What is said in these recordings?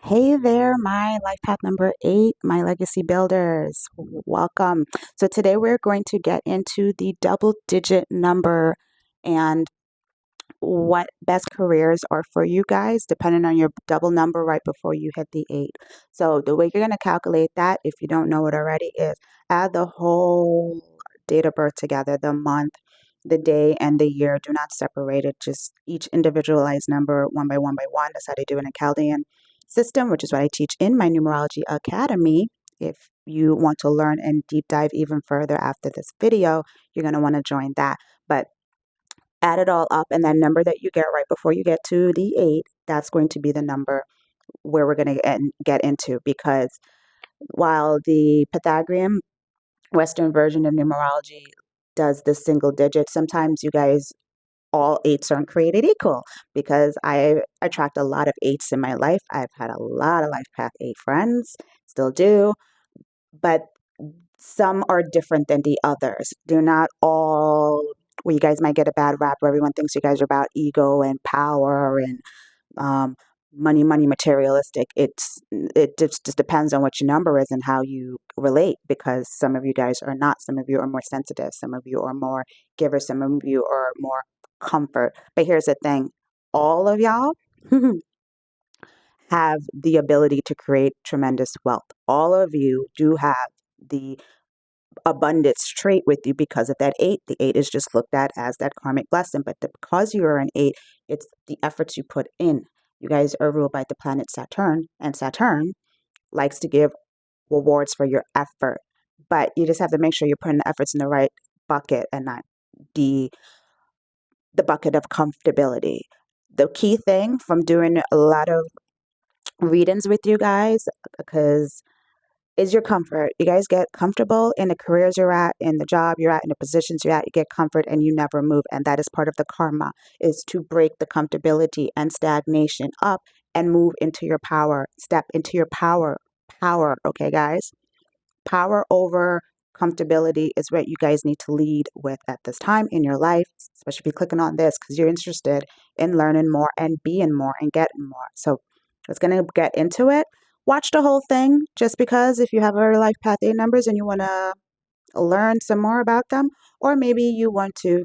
Hey there, my life path number 8, my legacy builders. Welcome. So, today we're going to get into the double digit number and what best careers are for you guys, depending on your double number right before you hit the 8. So, the way you're going to calculate that, if you don't know it already, is add the whole date of birth together, the month, the day, and the year. Do not separate it, just each individualized number one by one by one. That's how they do it in Chaldean system, which is what I teach in my Numerology Academy. If you want to learn and deep dive even further after this video, you're going to want to join that. But add it all up, and that number that you get right before you get to the 8, that's going to be the number where we're going to get into, because while the Pythagorean Western version of numerology does the single digit, sometimes you guys, all eights aren't created equal, because I attract a lot of eights in my life. I've had a lot of life path 8 friends, still do, but some are different than the others. They're not all, well, you guys might get a bad rap where everyone thinks you guys are about ego and power and um, money, materialistic. It just depends on what your number is and how you relate, because some of you guys are not. Some of you are more sensitive. Some of you are more givers. Some of you are more comfort. But here's the thing, all of y'all have the ability to create tremendous wealth. All of you do have the abundance trait with you because of that 8. The 8 is just looked at as that karmic blessing, but because you are an 8, it's the efforts you put in. You guys are ruled by the planet Saturn, and Saturn likes to give rewards for your effort, but you just have to make sure you're putting the efforts in the right bucket and not the bucket of comfortability. The key thing from doing a lot of readings with you guys, because is your comfort. You guys get comfortable in the careers you're at, in the job you're at, in the positions you're at. You get comfort and you never move. And that is part of the karma, is to break the comfortability and stagnation up and move into your power. Step into your power. Power, okay, guys? Power over comfortability is what you guys need to lead with at this time in your life, especially if you're clicking on this because you're interested in learning more and being more and getting more. So it's going to get into it. Watch the whole thing, just because if you have our life path 8 numbers and you want to learn some more about them, or maybe you want to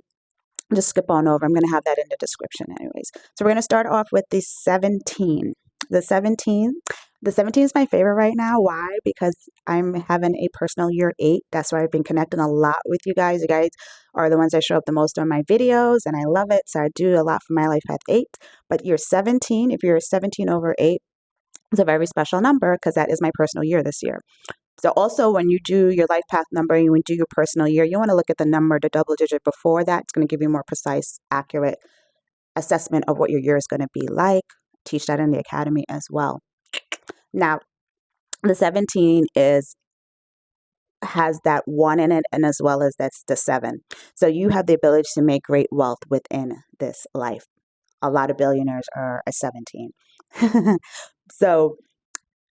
just skip on over. I'm going to have that in the description anyways. So we're going to start off with the 17. The 17. The 17 is my favorite right now. Why? Because I'm having a personal year 8. That's why I've been connecting a lot with you guys. You guys are the ones that show up the most on my videos, and I love it. So I do a lot for my life path 8. But year 17, if you're 17 over 8, it's a very special number because that is my personal year this year. So also, when you do your life path number, you do your personal year, you want to look at the number, the double digit before that. It's going to give you a more precise, accurate assessment of what your year is going to be like. Teach that in the academy as well. Now, the 17 has that 1 in it, and as well as that's the 7. So you have the ability to make great wealth within this life. A lot of billionaires are a 17. So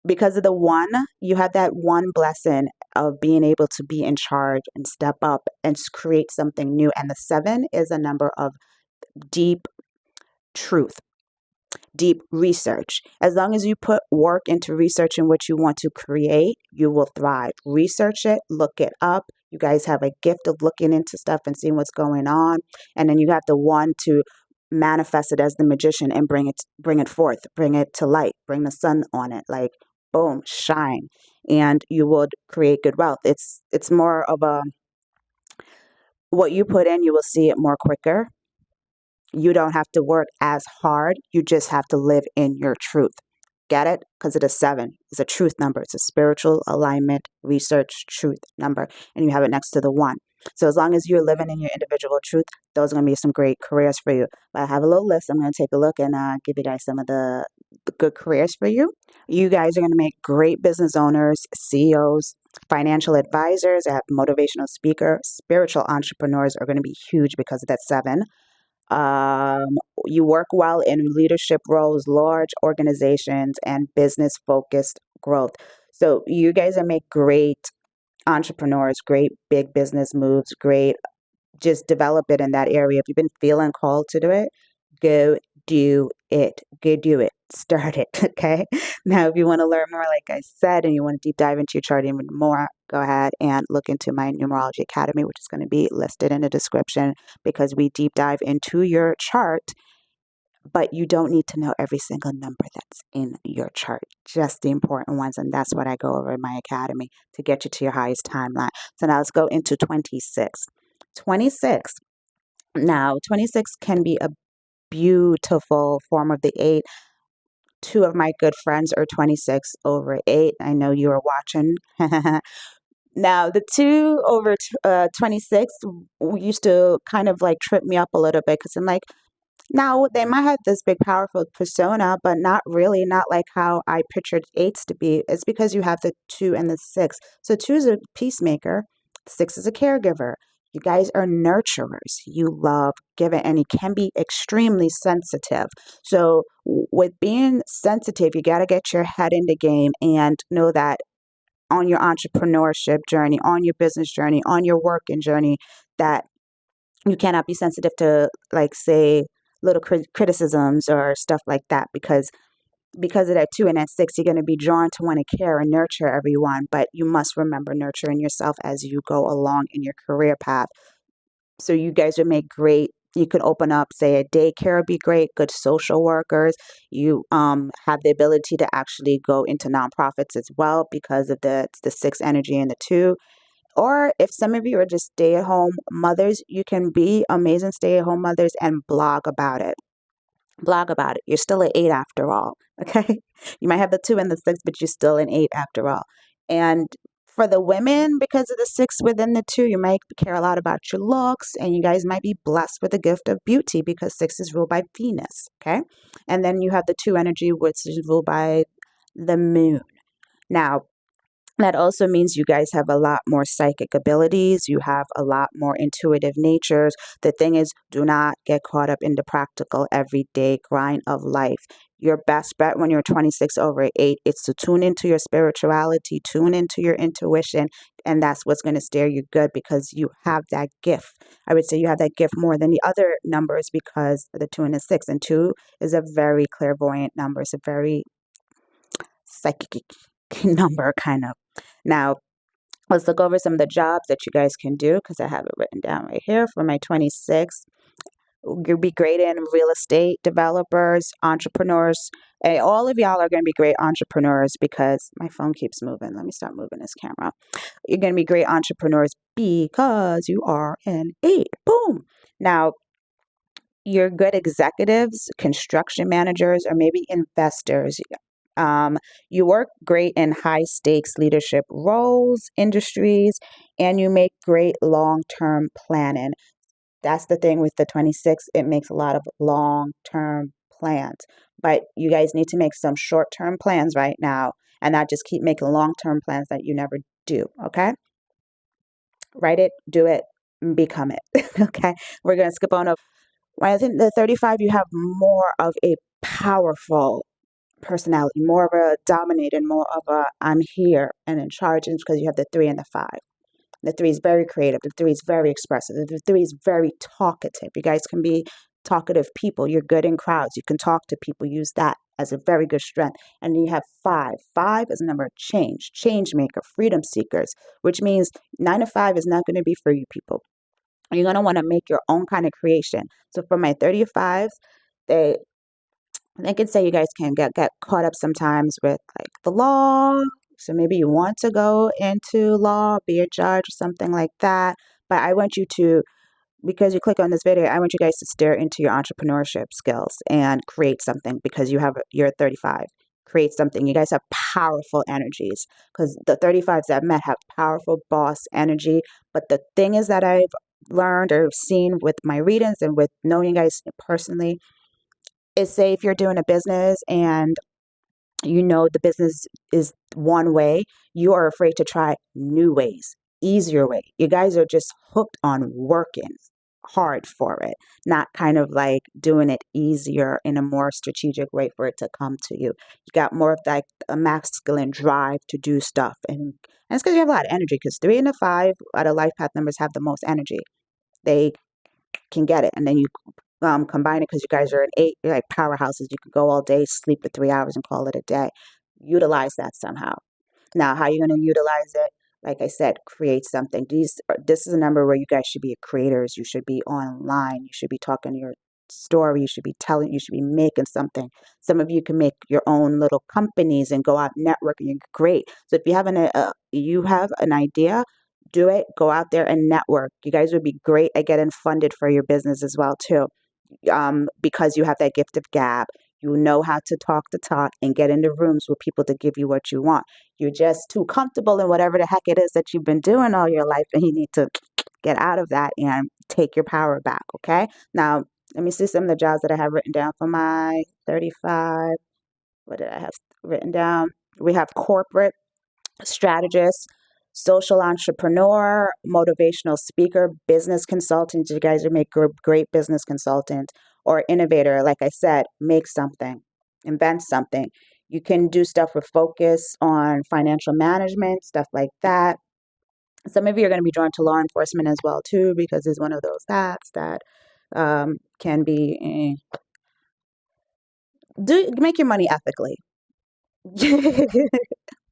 because of the 1, you have that one blessing of being able to be in charge and step up and create something new. And the 7 is a number of deep truth, deep research. As long as you put work into researching what you want to create, you will thrive. Research it, look it up. You guys have a gift of looking into stuff and seeing what's going on. And then you have the 1 to manifest it as the magician and bring it forth, bring it to light, bring the sun on it, like boom, shine, and you would create good wealth. It's more of a, what you put in, you will see it more quicker. You don't have to work as hard. You just have to live in your truth. Get it? Because it is 7. It's a truth number. It's a spiritual alignment, research, truth number. And you have it next to the 1. So as long as you're living in your individual truth, those are going to be some great careers for you. But I have a little list. I'm going to take a look and give you guys some of the good careers for you. You guys are going to make great business owners, CEOs, financial advisors. I have motivational speaker, spiritual entrepreneurs are going to be huge because of that 7. You work well in leadership roles, large organizations, and business focused growth. So you guys are make great entrepreneurs, great big business moves, great, just develop it in that area. If you've been feeling called to do it, go do it. Go do it. started. Okay. Now, if you want to learn more, like I said, and you want to deep dive into your chart even more, go ahead and look into my Numerology Academy, which is going to be listed in the description, because we deep dive into your chart. But you don't need to know every single number that's in your chart, just the important ones. And that's what I go over in my academy to get you to your highest timeline. So now let's go into 26. 26. Now, 26 can be a beautiful form of the 8. Two of my good friends are 26 over 8. I know you are watching. Now, the 2 over 26 used to kind of like trip me up a little bit, because I'm like, now, they might have this big, powerful persona, but not really, not like how I pictured 8s to be. It's because you have the 2 and the 6. So 2 is a peacemaker, 6 is a caregiver. You guys are nurturers. You love giving, and you can be extremely sensitive. So with being sensitive, you got to get your head in the game and know that on your entrepreneurship journey, on your business journey, on your working journey, that you cannot be sensitive to, like, say, little criticisms or stuff like that, because of that 2 and that 6, you're going to be drawn to want to care and nurture everyone. But you must remember nurturing yourself as you go along in your career path. So you guys would make great. You could open up, say, a daycare would be great. Good social workers. You have the ability to actually go into nonprofits as well, because of the 6 energy and the 2. Or if some of you are just stay-at-home mothers, you can be amazing stay-at-home mothers and blog about it. Blog about it. You're still an 8 after all, okay? You might have the 2 and the 6, but you're still an 8 after all. And for the women, because of the 6 within the 2, you might care a lot about your looks, and you guys might be blessed with the gift of beauty, because 6 is ruled by Venus, okay? And then you have the 2 energy, which is ruled by the moon. Now, that also means you guys have a lot more psychic abilities. You have a lot more intuitive natures. The thing is, do not get caught up in the practical, everyday grind of life. Your best bet when you're 26 over 8 is to tune into your spirituality, tune into your intuition, and that's what's going to steer you good, because you have that gift. I would say you have that gift more than the other numbers, because of the 2 and the 6. And 2 is a very clairvoyant number. It's a very psychic number, kind of. Now, let's look over some of the jobs that you guys can do, because I have it written down right here for my 26. You'll be great in real estate, developers, entrepreneurs. And all of y'all are going to be great entrepreneurs, because my phone keeps moving. Let me stop moving this camera. You're going to be great entrepreneurs because you are an 8. Boom. Now, you're good executives, construction managers, or maybe investors. You work great in high stakes leadership roles, industries, and you make great long term planning. That's the thing with the 26, it makes a lot of long term plans. But you guys need to make some short term plans right now, and not just keep making long term plans that you never do. Okay? Write it, do it, become it. Okay? We're going to skip on over. When I think the 35, you have more of a powerful personality, more of a dominated, more of a I'm here and in charge, and it's because you have the 3 and the 5. The 3 is very creative. The 3 is very expressive. The 3 is very talkative. You guys can be talkative people. You're good in crowds. You can talk to people. Use that as a very good strength. And then you have 5. 5 is a number of change maker, freedom seekers, which means 9 to 5 is not going to be for you people. You're going to want to make your own kind of creation. So for my 35s, I can say you guys can get caught up sometimes with, like, the law. So maybe you want to go into law, be a judge or something like that. But I want you to, because you click on this video, I want you guys to stare into your entrepreneurship skills and create something, because you're 35. Create something. You guys have powerful energies, because the 35s I've met have powerful boss energy. But the thing is that I've learned or seen with my readings and with knowing you guys personally is, say if you're doing a business and you know the business is one way, you are afraid to try new ways, easier way. You guys are just hooked on working hard for it, not kind of like doing it easier in a more strategic way for it to come to you. You got more of like a masculine drive to do stuff, and it's because you have a lot of energy, because 3 and the 5 out of life path numbers have the most energy. They can get it, and then you combine it because you guys are an 8, you're like powerhouses. You could go all day, sleep for 3 hours, and call it a day. Utilize that somehow. Now, how are you going to utilize it? Like I said, create something. This is a number where you guys should be creators. You should be online. You should be talking your story. You should be telling. You should be making something. Some of you can make your own little companies and go out networking. You're great. So if you have an idea, do it. Go out there and network. You guys would be great at getting funded for your business as well too, because you have that gift of gab. You know how to talk and get into rooms with people to give you what you want. You're just too comfortable in whatever the heck it is that you've been doing all your life, and you need to get out of that and take your power back, okay? Now, let me see some of the jobs that I have written down for my 35. What did I have written down? We have corporate strategist, social entrepreneur, motivational speaker, business consultant. You guys would make great business consultant, or innovator. Like I said, make something, invent something. You can do stuff with focus on financial management, stuff like that. Some of you are going to be drawn to law enforcement as well too, because it's one of those hats that can be make your money ethically.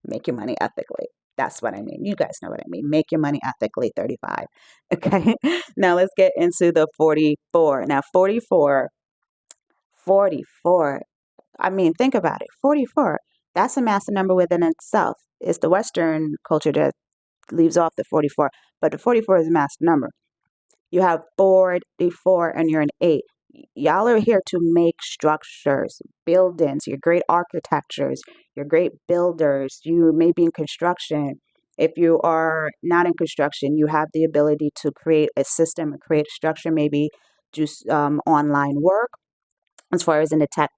Make your money ethically. That's what I mean. You guys know what I mean. Make your money ethically, 35. Okay. Now let's get into the 44. Now, 44. I mean, think about it. 44. That's a massive number within itself. It's the Western culture that leaves off the 44, but the 44 is a massive number. You have 44 and you're an 8. Y'all are here to make structures, buildings. You're great architectures. You're great builders. You may be in construction. If you are not in construction, you have the ability to create a system and create a structure, maybe do online work as far as in the tech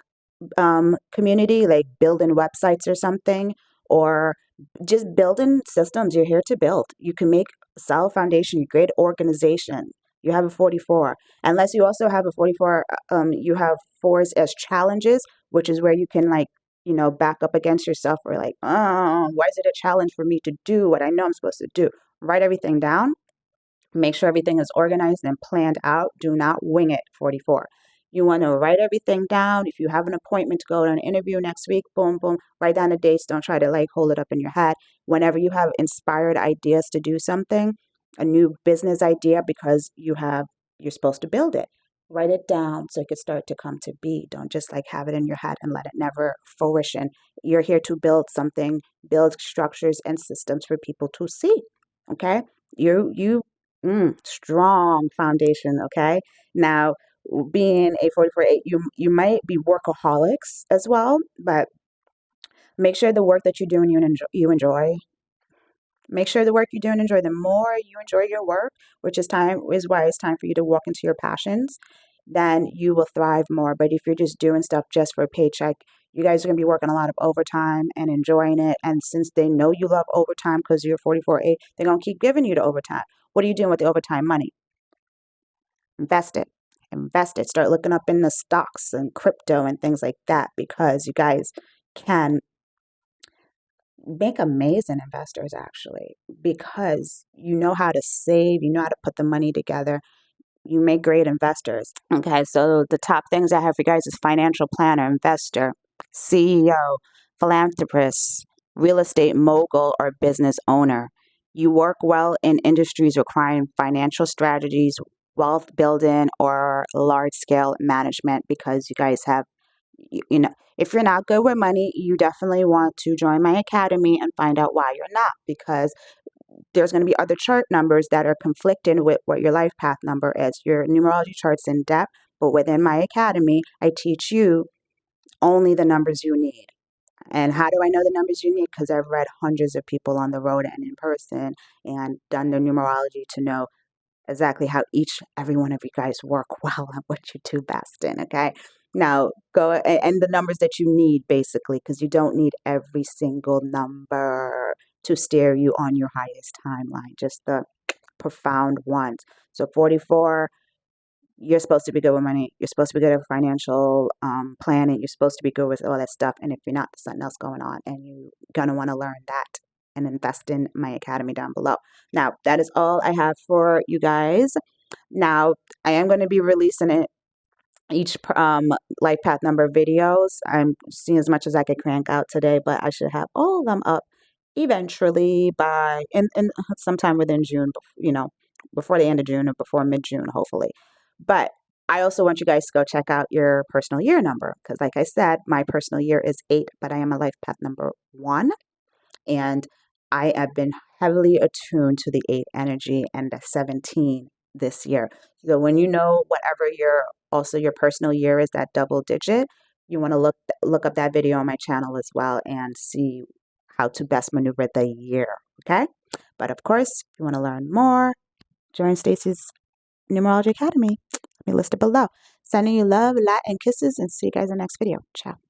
community, like building websites or something, or just building systems. You're here to build. You can make a solid foundation, great organization. You have a 44. Unless you also have a 44, you have 4s as challenges, which is where you can back up against yourself, or like, oh, why is it a challenge for me to do what I know I'm supposed to do? Write everything down. Make sure everything is organized and planned out. Do not wing it, 44. You want to write everything down. If you have an appointment to go to an interview next week, boom, boom, write down the dates. Don't try to hold it up in your head. Whenever you have inspired ideas to do something, a new business idea, because you're supposed to build it. Write it down so it could start to come to be. Don't just have it in your head and let it never fruition. You're here to build something, build structures and systems for people to see. Okay? You strong foundation, okay? Now, being a 44-8, you might be workaholics as well, but make sure the work that you're doing you enjoy. Make sure the work you do and enjoy. The more you enjoy your work, which is why it's time for you to walk into your passions, then you will thrive more. But if you're just doing stuff just for a paycheck, you guys are going to be working a lot of overtime and enjoying it. And since they know you love overtime because you're 44-8, they're going to keep giving you the overtime. What are you doing with the overtime money? Invest it. Invest it. Start looking up in the stocks and crypto and things like that, because you guys can make amazing investors, actually, because you know how to save, you know how to put the money together. You make great investors. Okay, so the top things I have for you guys is financial planner, investor, CEO, philanthropist, real estate mogul, or business owner. You work well in industries requiring financial strategies, wealth building, or large scale management, because you guys have, if you're not good with money, you definitely want to join my academy and find out why you're not, because there's going to be other chart numbers that are conflicting with what your life path number is. Your numerology chart's in depth, but within my academy, I teach you only the numbers you need. And how do I know the numbers you need? Because I've read hundreds of people on the road and in person and done the numerology to know exactly how every one of you guys work well and what you do best in, okay? Now, and the numbers that you need, basically, because you don't need every single number to steer you on your highest timeline, just the profound ones. So 44, you're supposed to be good with money. You're supposed to be good at financial planning. You're supposed to be good with all that stuff. And if you're not, there's something else going on, and you're going to want to learn that and invest in my academy down below. Now, that is all I have for you guys. Now, I am going to be releasing it each life path number videos. I'm seeing as much as I could crank out today, but I should have all of them up eventually by in sometime within June, before the end of June or before mid-June, hopefully. But I also want you guys to go check out your personal year number because, like I said, my personal year is 8, but I am a life path number 1. And I have been heavily attuned to the 8 energy and the 17 this year. So when you know whatever your personal year is, that double digit, you want to look up that video on my channel as well and see how to best maneuver the year. Okay? But of course, if you want to learn more, join Stacy's Numerology Academy. Let me list it below. Sending you love, light, and kisses, and see you guys in the next video. Ciao.